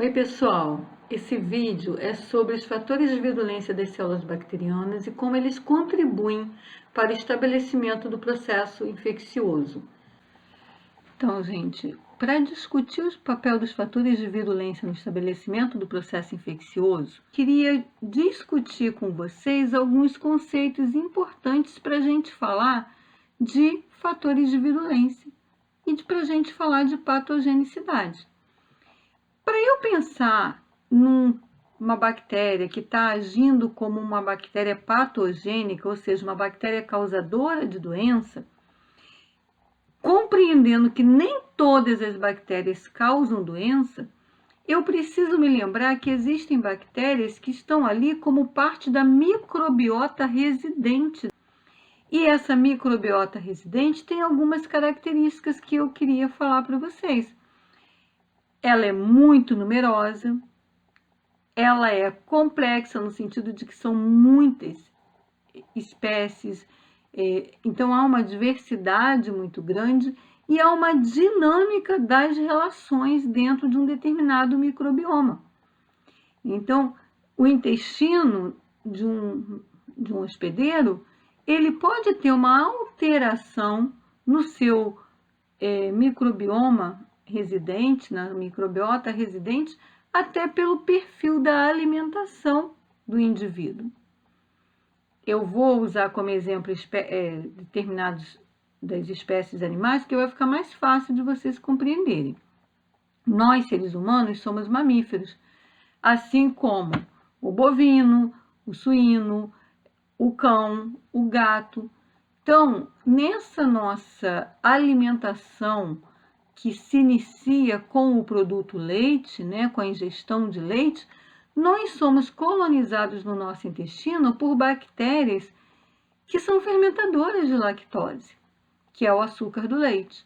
Oi pessoal, esse vídeo é sobre os fatores de virulência das células bacterianas e como eles contribuem para o estabelecimento do processo infeccioso. Então, gente, para discutir o papel dos fatores de virulência no estabelecimento do processo infeccioso, queria discutir com vocês alguns conceitos importantes para a gente falar de fatores de virulência e para a gente falar de patogenicidade. Para eu pensar numa bactéria que está agindo como uma bactéria patogênica, ou seja, uma bactéria causadora de doença, compreendendo que nem todas as bactérias causam doença, eu preciso me lembrar que existem bactérias que estão ali como parte da microbiota residente. E essa microbiota residente tem algumas características que eu queria falar para vocês. Ela é muito numerosa, ela é complexa no sentido de que são muitas espécies, então há uma diversidade muito grande e há uma dinâmica das relações dentro de um determinado microbioma. Então, o intestino de um hospedeiro, ele pode ter uma alteração no seu microbioma residente, na microbiota residente, até pelo perfil da alimentação do indivíduo. Eu vou usar como exemplo determinados das espécies animais, que vai ficar mais fácil de vocês compreenderem. Nós, seres humanos, somos mamíferos, assim como o bovino, o suíno, o cão, o gato. Então, nessa nossa alimentação que se inicia com o produto leite, né, com a ingestão de leite, nós somos colonizados no nosso intestino por bactérias que são fermentadoras de lactose, que é o açúcar do leite.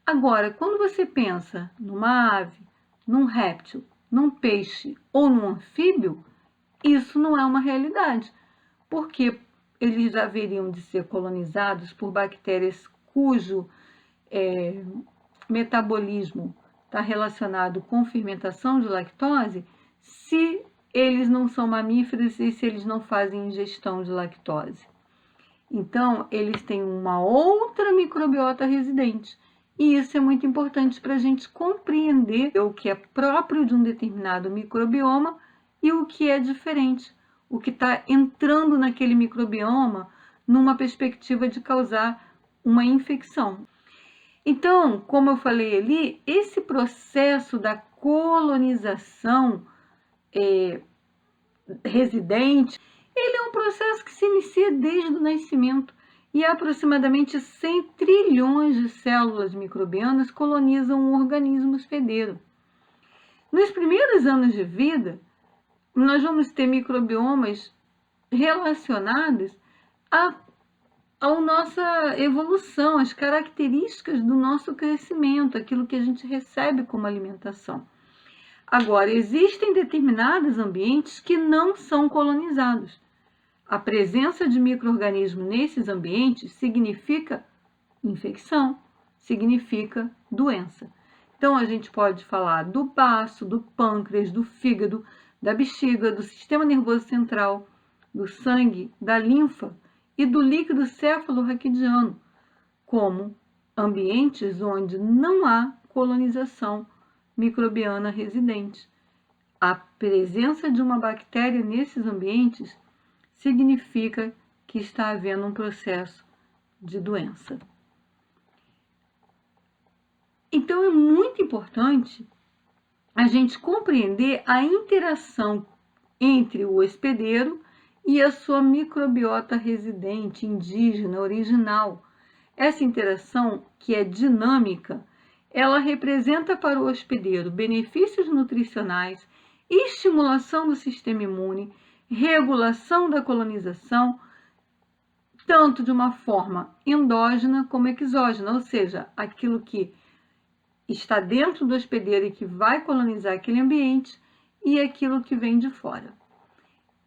Agora, quando você pensa numa ave, num réptil, num peixe ou num anfíbio, isso não é uma realidade, porque eles haveriam de ser colonizados por bactérias cujo metabolismo está relacionado com fermentação de lactose, se eles não são mamíferos e se eles não fazem ingestão de lactose. Então, eles têm uma outra microbiota residente. E isso é muito importante para a gente compreender o que é próprio de um determinado microbioma e o que é diferente, o que está entrando naquele microbioma numa perspectiva de causar uma infecção. Então, como eu falei ali, esse processo da colonização residente, ele é um processo que se inicia desde o nascimento e aproximadamente 100 trilhões de células microbianas colonizam um organismo hospedeiro. Nos primeiros anos de vida, nós vamos ter microbiomas relacionados à nossa evolução, as características do nosso crescimento, aquilo que a gente recebe como alimentação. Agora, existem determinados ambientes que não são colonizados. A presença de micro-organismos nesses ambientes significa infecção, significa doença. Então, a gente pode falar do baço, do pâncreas, do fígado, da bexiga, do sistema nervoso central, do sangue, da linfa e do líquido céfalo-raquidiano, como ambientes onde não há colonização microbiana residente. A presença de uma bactéria nesses ambientes significa que está havendo um processo de doença. Então, é muito importante a gente compreender a interação entre o hospedeiro e a sua microbiota residente, indígena, original. Essa interação, que é dinâmica, ela representa para o hospedeiro benefícios nutricionais, estimulação do sistema imune, regulação da colonização, tanto de uma forma endógena como exógena, ou seja, aquilo que está dentro do hospedeiro e que vai colonizar aquele ambiente e aquilo que vem de fora.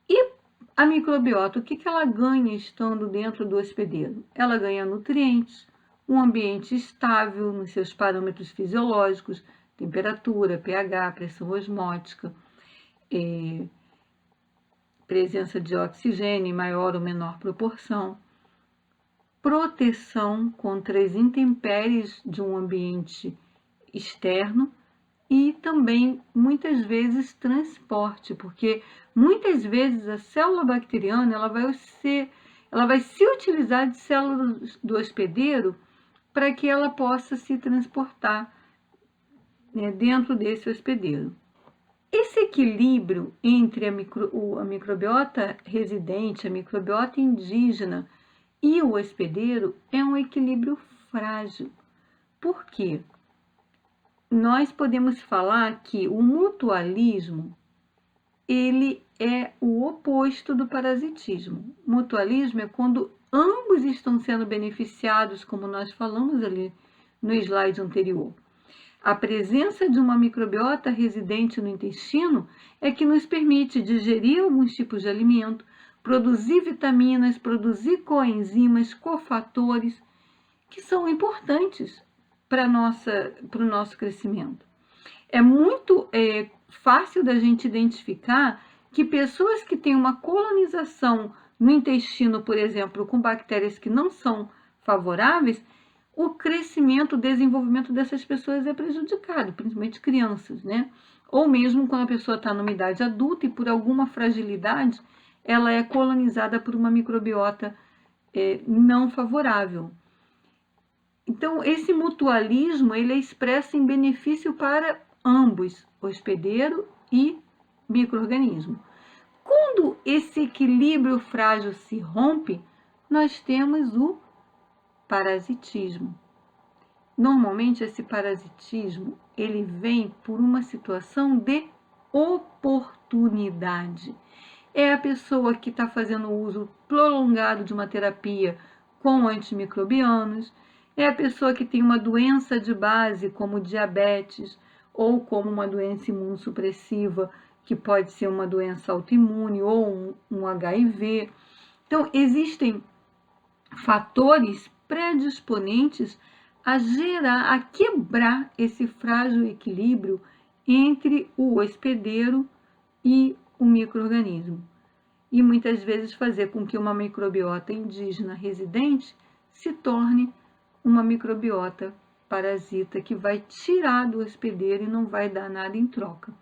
E a microbiota, o que ela ganha estando dentro do hospedeiro? Ela ganha nutrientes, um ambiente estável nos seus parâmetros fisiológicos, temperatura, pH, pressão osmótica, presença de oxigênio em maior ou menor proporção, proteção contra as intempéries de um ambiente externo e também, muitas vezes, transporte, porque muitas vezes a célula bacteriana ela vai se utilizar de células do hospedeiro para que ela possa se transportar, né, dentro desse hospedeiro. Esse equilíbrio entre a microbiota residente, a microbiota indígena e o hospedeiro é um equilíbrio frágil. Por quê? Nós podemos falar que o mutualismo ele é o oposto do parasitismo. Mutualismo é quando ambos estão sendo beneficiados, como nós falamos ali no slide anterior. A presença de uma microbiota residente no intestino é que nos permite digerir alguns tipos de alimento, produzir vitaminas, produzir coenzimas, cofatores, que são importantes para o nosso crescimento. É muito fácil da gente identificar que pessoas que têm uma colonização no intestino, por exemplo, com bactérias que não são favoráveis, o crescimento, o desenvolvimento dessas pessoas é prejudicado, principalmente crianças, né? Ou mesmo quando a pessoa está numa idade adulta e por alguma fragilidade, ela é colonizada por uma microbiota não favorável. Então, esse mutualismo ele é expresso em benefício para ambos, hospedeiro e micro-organismo. Quando esse equilíbrio frágil se rompe, nós temos o parasitismo. Normalmente, esse parasitismo ele vem por uma situação de oportunidade. É a pessoa que está fazendo uso prolongado de uma terapia com antimicrobianos, é a pessoa que tem uma doença de base, como diabetes, ou como uma doença imunossupressiva, que pode ser uma doença autoimune ou um HIV. Então, existem fatores predisponentes a gerar, a quebrar esse frágil equilíbrio entre o hospedeiro e o micro-organismo. E muitas vezes fazer com que uma microbiota indígena residente se torne uma microbiota parasita que vai tirar do hospedeiro e não vai dar nada em troca.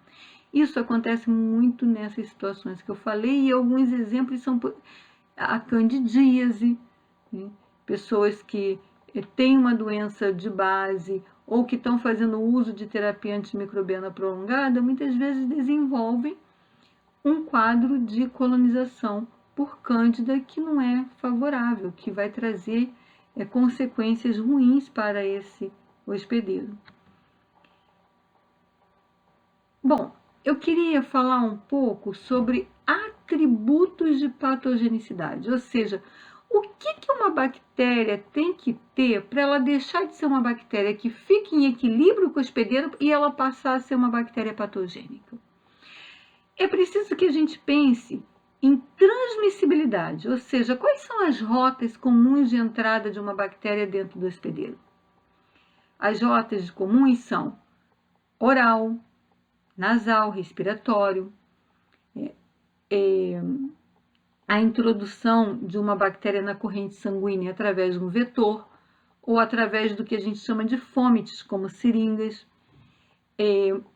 Isso acontece muito nessas situações que eu falei e alguns exemplos são a candidíase, né? Pessoas que têm uma doença de base ou que estão fazendo uso de terapia antimicrobiana prolongada, muitas vezes desenvolvem um quadro de colonização por cândida que não é favorável, que vai trazer consequências ruins para esse hospedeiro. Bom, eu queria falar um pouco sobre atributos de patogenicidade, ou seja, o que uma bactéria tem que ter para ela deixar de ser uma bactéria que fique em equilíbrio com o hospedeiro e ela passar a ser uma bactéria patogênica. É preciso que a gente pense em transmissibilidade, ou seja, quais são as rotas comuns de entrada de uma bactéria dentro do hospedeiro? As rotas comuns são oral, nasal, respiratório, a introdução de uma bactéria na corrente sanguínea através de um vetor ou através do que a gente chama de fômites, como seringas.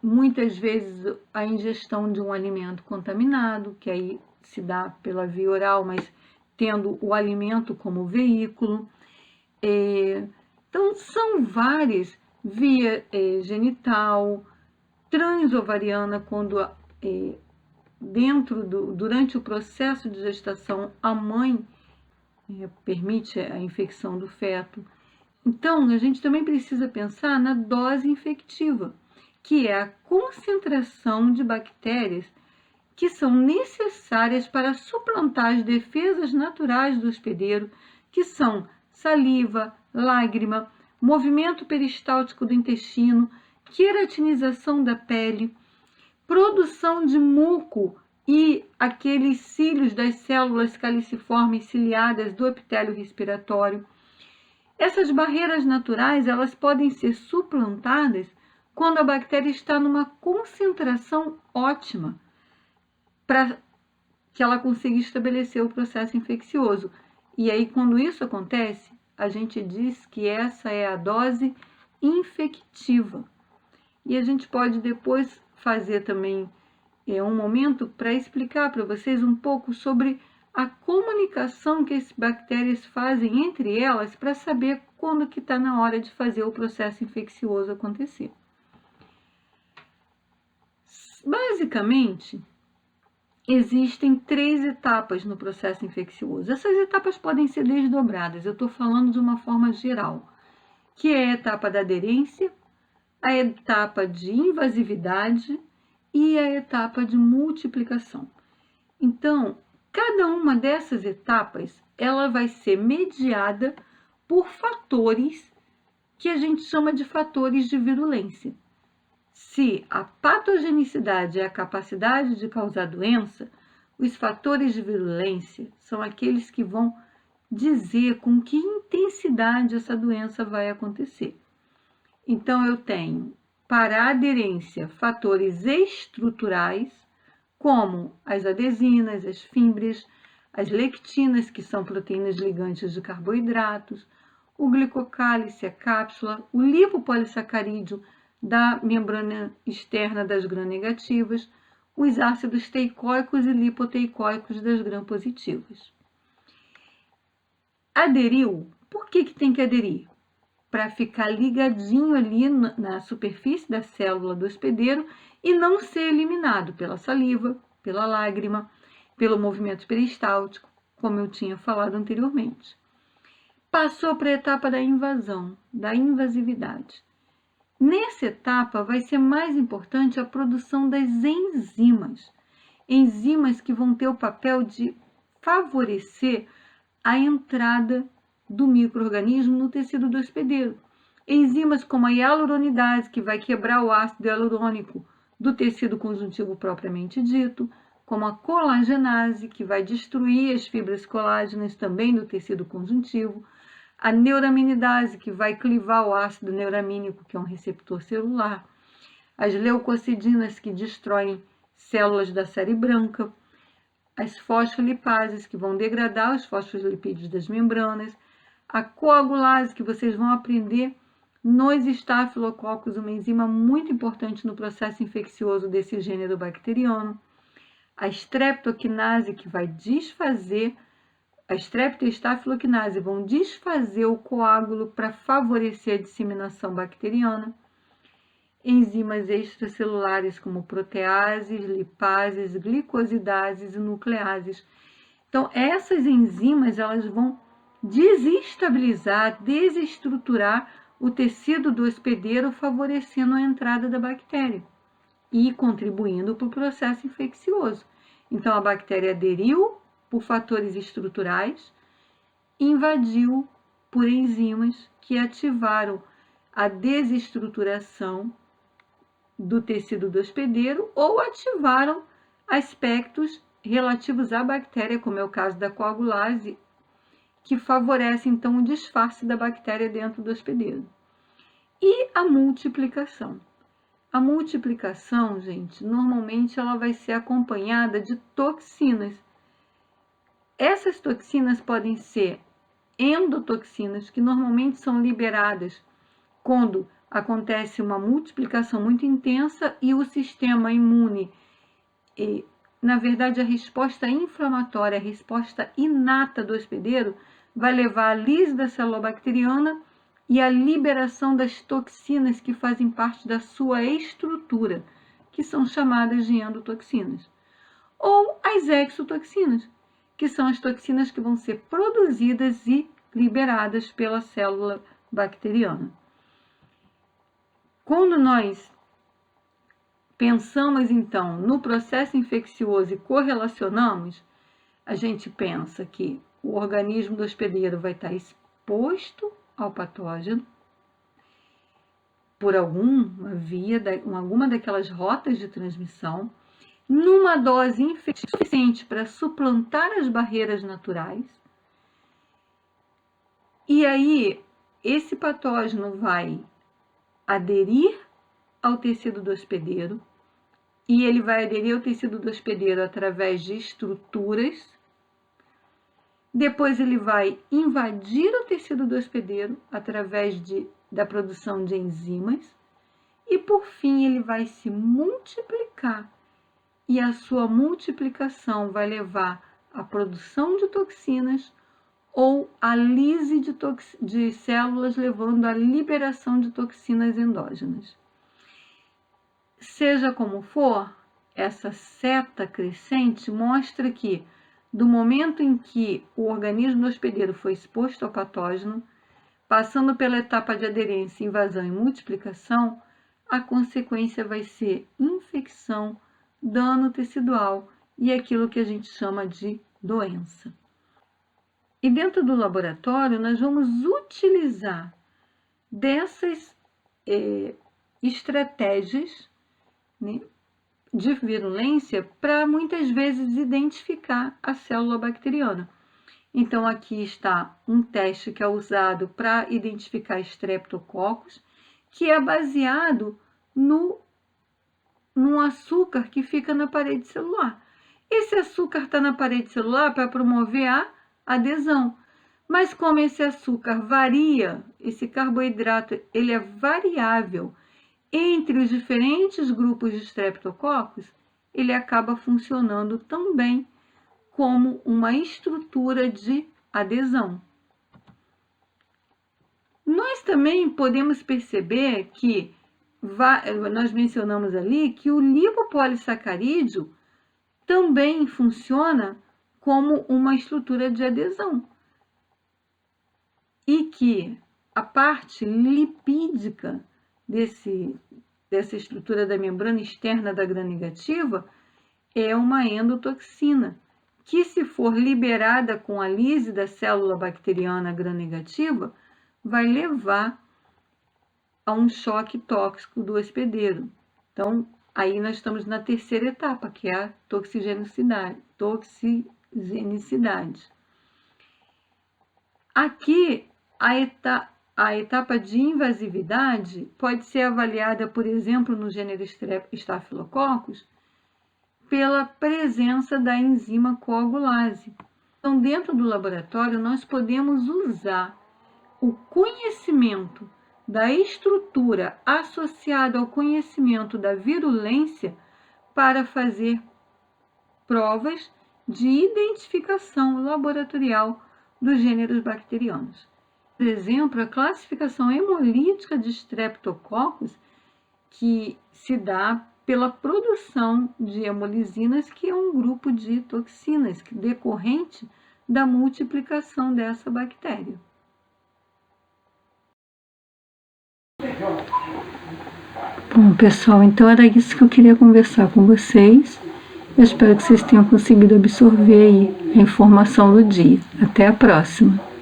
Muitas vezes a ingestão de um alimento contaminado, que aí se dá pela via oral, mas tendo o alimento como veículo. Então, são várias, via genital, transovariana, quando durante o processo de gestação a mãe permite a infecção do feto. Então, a gente também precisa pensar na dose infectiva, que é a concentração de bactérias que são necessárias para suplantar as defesas naturais do hospedeiro, que são saliva, lágrima, movimento peristáltico do intestino, queratinização da pele, produção de muco e aqueles cílios das células caliciformes ciliadas do epitélio respiratório. Essas barreiras naturais, elas podem ser suplantadas quando a bactéria está numa concentração ótima para que ela consiga estabelecer o processo infeccioso. E aí, quando isso acontece, a gente diz que essa é a dose infectiva. E a gente pode depois fazer também um momento para explicar para vocês um pouco sobre a comunicação que as bactérias fazem entre elas para saber quando que está na hora de fazer o processo infeccioso acontecer. Basicamente, existem 3 etapas no processo infeccioso. Essas etapas podem ser desdobradas, eu estou falando de uma forma geral, que é a etapa da aderência, a etapa de invasividade e a etapa de multiplicação. Então, cada uma dessas etapas, ela vai ser mediada por fatores que a gente chama de fatores de virulência. Se a patogenicidade é a capacidade de causar doença, os fatores de virulência são aqueles que vão dizer com que intensidade essa doença vai acontecer. Então, eu tenho, para a aderência, fatores estruturais, como as adesinas, as fímbrias, as lectinas, que são proteínas ligantes de carboidratos, o glicocálice, a cápsula, o lipopolissacarídeo da membrana externa das gram-negativas, os ácidos teicoicos e lipoteicoicos das gram-positivas. Aderiu, por que tem que aderir? Para ficar ligadinho ali na superfície da célula do hospedeiro e não ser eliminado pela saliva, pela lágrima, pelo movimento peristáltico, como eu tinha falado anteriormente. Passou para a etapa da invasão, da invasividade. Nessa etapa vai ser mais importante a produção das enzimas. Enzimas que vão ter o papel de favorecer a entrada do micro-organismo no tecido do hospedeiro. Enzimas como a hialuronidase, que vai quebrar o ácido hialurônico do tecido conjuntivo propriamente dito, como a colagenase, que vai destruir as fibras colágenas também do tecido conjuntivo, a neuraminidase, que vai clivar o ácido neuramínico, que é um receptor celular, as leucocidinas, que destroem células da série branca, as fosfolipases, que vão degradar os fosfolipídios das membranas, a coagulase, que vocês vão aprender nos estafilococos, uma enzima muito importante no processo infeccioso desse gênero bacteriano, a streptokinase, que vai desfazer, a strepto e a estafiloquinase vão desfazer o coágulo para favorecer a disseminação bacteriana, enzimas extracelulares como proteases, lipases, glicosidases e nucleases. Então, essas enzimas elas vão desestabilizar, desestruturar o tecido do hospedeiro, favorecendo a entrada da bactéria e contribuindo para o processo infeccioso. Então, a bactéria aderiu por fatores estruturais, invadiu por enzimas que ativaram a desestruturação do tecido do hospedeiro ou ativaram aspectos relativos à bactéria, como é o caso da coagulase, que favorece então o disfarce da bactéria dentro do hospedeiro. E a multiplicação. A multiplicação, gente, normalmente ela vai ser acompanhada de toxinas. Essas toxinas podem ser endotoxinas, que normalmente são liberadas quando acontece uma multiplicação muito intensa e o sistema imune, na verdade a resposta inflamatória, a resposta inata do hospedeiro, vai levar à lise da célula bacteriana e à liberação das toxinas que fazem parte da sua estrutura, que são chamadas de endotoxinas. Ou as exotoxinas, que são as toxinas que vão ser produzidas e liberadas pela célula bacteriana. Quando nós pensamos, então, no processo infeccioso e correlacionamos, a gente pensa que o organismo do hospedeiro vai estar exposto ao patógeno por alguma via, alguma daquelas rotas de transmissão, numa dose suficiente para suplantar as barreiras naturais. E aí, esse patógeno vai aderir ao tecido do hospedeiro, e ele vai aderir ao tecido do hospedeiro através de estruturas. Depois ele vai invadir o tecido do hospedeiro através da produção de enzimas. E por fim ele vai se multiplicar. E a sua multiplicação vai levar à produção de toxinas ou à lise de células, levando à liberação de toxinas endógenas. Seja como for, essa seta crescente mostra que, do momento em que o organismo do hospedeiro foi exposto ao patógeno, passando pela etapa de aderência, invasão e multiplicação, a consequência vai ser infecção, dano tecidual e aquilo que a gente chama de doença. E dentro do laboratório, nós vamos utilizar dessas estratégias, né, de virulência para muitas vezes identificar a célula bacteriana. Então, aqui está um teste que é usado para identificar estreptococos, que é baseado num açúcar que fica na parede celular. Esse açúcar está na parede celular para promover a adesão. Mas como esse açúcar varia, esse carboidrato ele é variável entre os diferentes grupos de estreptococos, ele acaba funcionando também como uma estrutura de adesão. Nós também podemos perceber que, nós mencionamos ali, que o lipopolissacarídeo também funciona como uma estrutura de adesão. E que a parte lipídica dessa estrutura da membrana externa da gram-negativa é uma endotoxina, que se for liberada com a lise da célula bacteriana gram-negativa, vai levar a um choque tóxico do hospedeiro. Então, aí nós estamos na terceira etapa, que é a toxigenicidade. Aqui, a etapa de invasividade pode ser avaliada, por exemplo, no gênero Staphylococcus, pela presença da enzima coagulase. Então, dentro do laboratório, nós podemos usar o conhecimento da estrutura associado ao conhecimento da virulência para fazer provas de identificação laboratorial dos gêneros bacterianos. Por exemplo, a classificação hemolítica de Streptococcus, que se dá pela produção de hemolisinas, que é um grupo de toxinas decorrente da multiplicação dessa bactéria. Bom, pessoal, então era isso que eu queria conversar com vocês. Eu espero que vocês tenham conseguido absorver aí a informação do dia. Até a próxima!